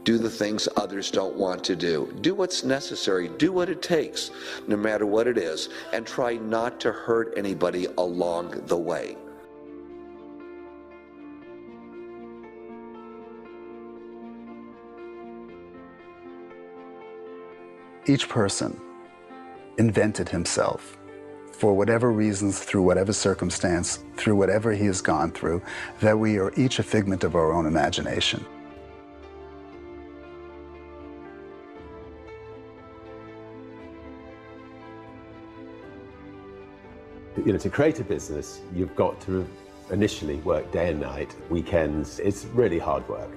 Do the things others don't want to do. Do what's necessary. Do what it takes, no matter what it is, and try not to hurt anybody along the way. Each person invented himself for whatever reasons, through whatever circumstance, through whatever he has gone through, that we are each a figment of our own imagination. To create a business, you've got to initially work day and night, weekends. It's really hard work.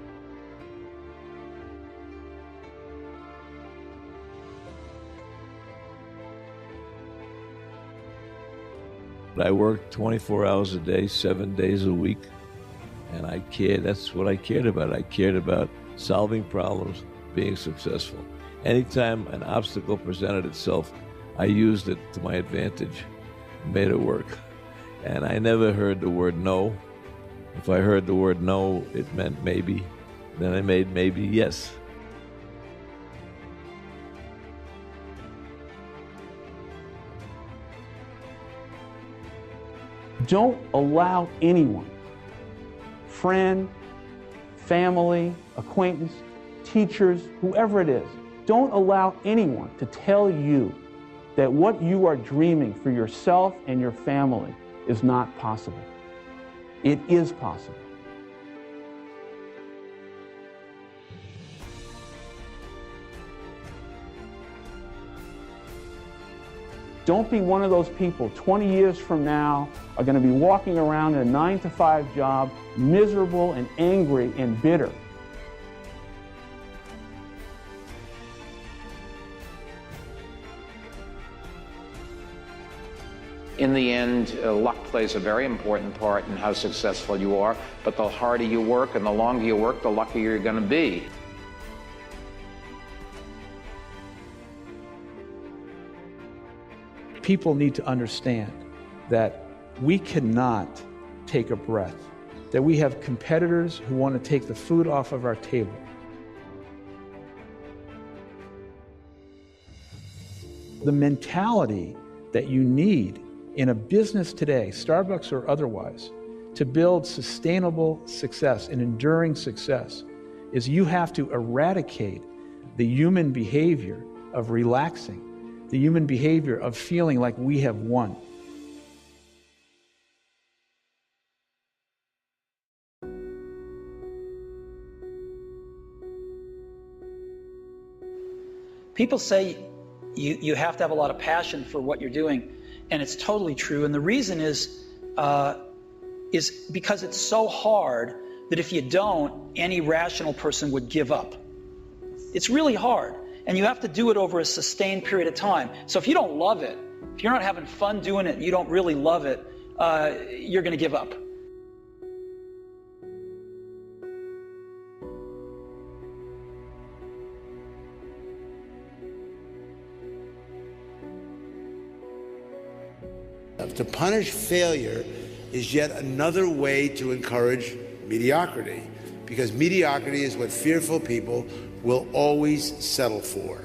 I worked 24 hours a day, 7 days a week, and I cared. That's what I cared about. I cared about solving problems, being successful. Anytime an obstacle presented itself, I used it to my advantage, made it work. And I never heard the word no. If I heard the word no, it meant maybe. Then I made maybe yes. Don't allow anyone, friend, family, acquaintance, teachers, whoever it is, don't allow anyone to tell you that what you are dreaming for yourself and your family is not possible. It is possible. Don't be one of those people 20 years from now are going to be walking around in a 9-to-5 job, miserable and angry and bitter. In the end, luck plays a very important part in how successful you are, but the harder you work and the longer you work, the luckier you're going to be. People need to understand that we cannot take a breath, that we have competitors who want to take the food off of our table. The mentality that you need in a business today, Starbucks or otherwise, to build sustainable success and enduring success is you have to eradicate the human behavior of relaxing, the human behavior of feeling like we have won. People say you have to have a lot of passion for what you're doing, and it's totally true. And the reason is because it's so hard that if you don't, any rational person would give up. It's really hard. And you have to do it over a sustained period of time. So if you don't love it, if you're not having fun doing it, and you don't really love it, you're going to give up. To punish failure is yet another way to encourage mediocrity, because mediocrity is what fearful people will always settle for.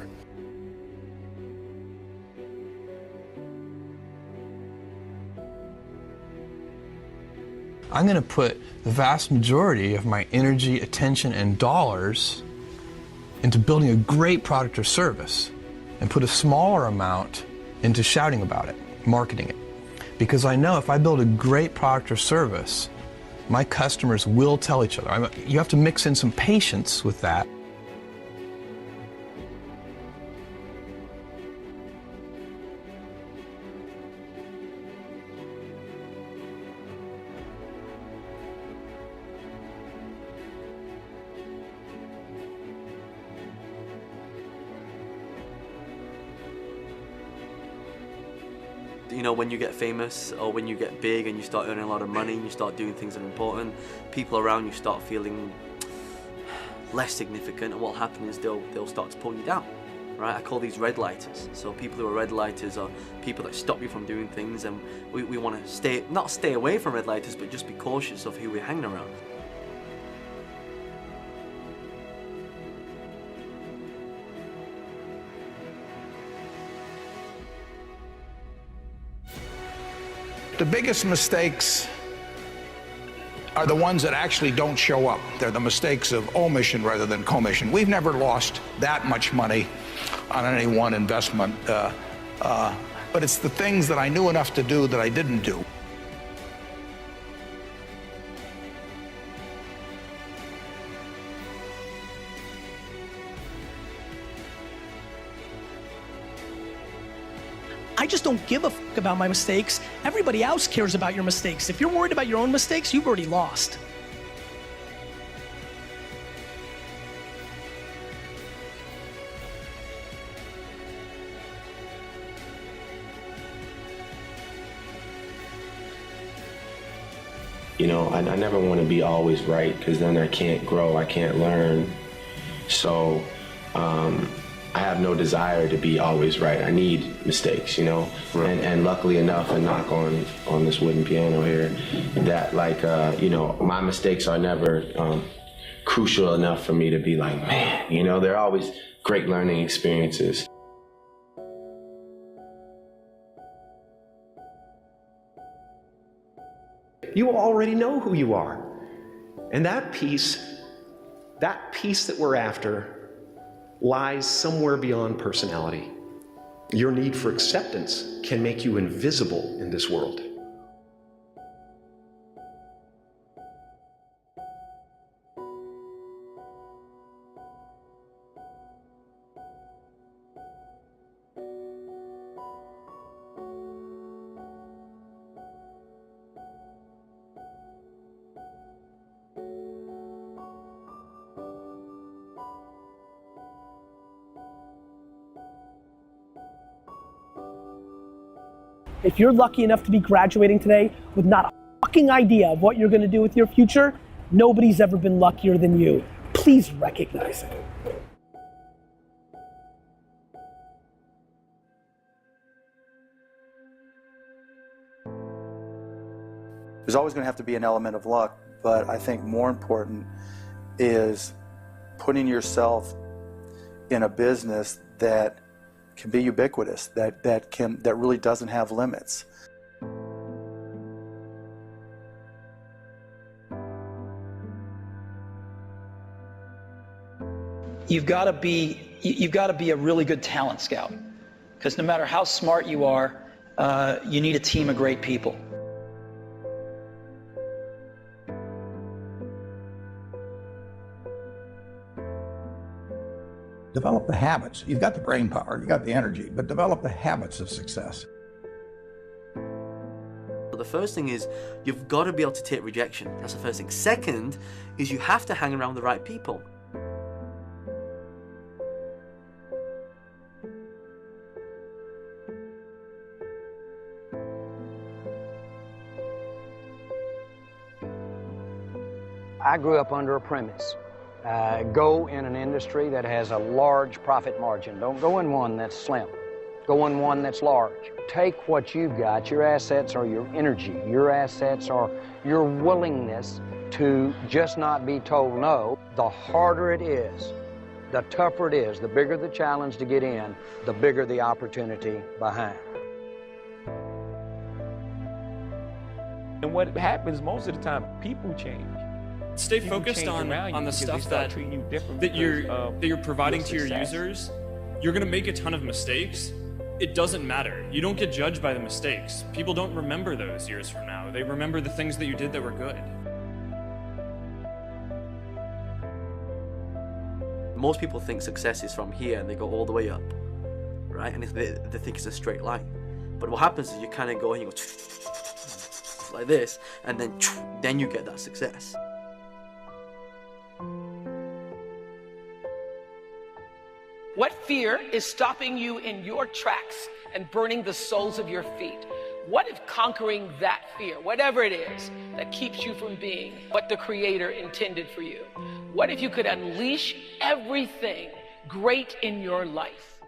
I'm going to put the vast majority of my energy, attention, and dollars into building a great product or service, and put a smaller amount into shouting about it, marketing it. Because I know if I build a great product or service, my customers will tell each other. You have to mix in some patience with that. You know, when you get famous or when you get big and you start earning a lot of money and you start doing things that are important, people around you start feeling less significant, and what'll happen is they'll start to pull you down, right? I call these red lighters. So people who are red lighters are people that stop you from doing things, and we want to not stay away from red lighters, but just be cautious of who we're hanging around. The biggest mistakes are the ones that actually don't show up. They're the mistakes of omission rather than commission. We've never lost that much money on any one investment, but it's the things that I knew enough to do that I didn't do. I just don't give a fuck about my mistakes. Everybody else cares about your mistakes. If you're worried about your own mistakes, you've already lost. You know, I never want to be always right, because then I can't grow, I can't learn. So I have no desire to be always right. I need mistakes, you know. Right. And luckily enough, and knock on this wooden piano here, that you know, my mistakes are never crucial enough for me to be like, man, you know, they're always great learning experiences. You already know who you are. And that peace that we're after lies somewhere beyond personality. Your need for acceptance can make you invisible in this world. If you're lucky enough to be graduating today with not a fucking idea of what you're gonna do with your future, nobody's ever been luckier than you. Please recognize it. There's always going to have to be an element of luck, but I think more important is putting yourself in a business that can be ubiquitous, that really doesn't have limits. You've got to be a really good talent scout, because no matter how smart you are, you need a team of great people. Develop the habits. You've got the brain power, you've got the energy, but develop the habits of success. The first thing is you've got to be able to take rejection. That's the first thing. Second is you have to hang around the right people. I grew up under a premise. Go in an industry that has a large profit margin. Don't go in one that's slim. Go in one that's large. Take what you've got. Your assets are your energy. Your assets are your willingness to just not be told no. The harder it is, the tougher it is, the bigger the challenge to get in, the bigger the opportunity behind. And what happens most of the time, people change. Stay focused on the stuff that you're providing to your users. You're going to make a ton of mistakes. It doesn't matter. You don't get judged by the mistakes. People don't remember those years from now. They remember the things that you did that were good. Most people think success is from here and they go all the way up, right? And they think it's a straight line. But what happens is you kind of go and you go like this, and then you get that success. What fear is stopping you in your tracks and burning the soles of your feet? What if conquering that fear, whatever it is that keeps you from being what the Creator intended for you? What if you could unleash everything great in your life?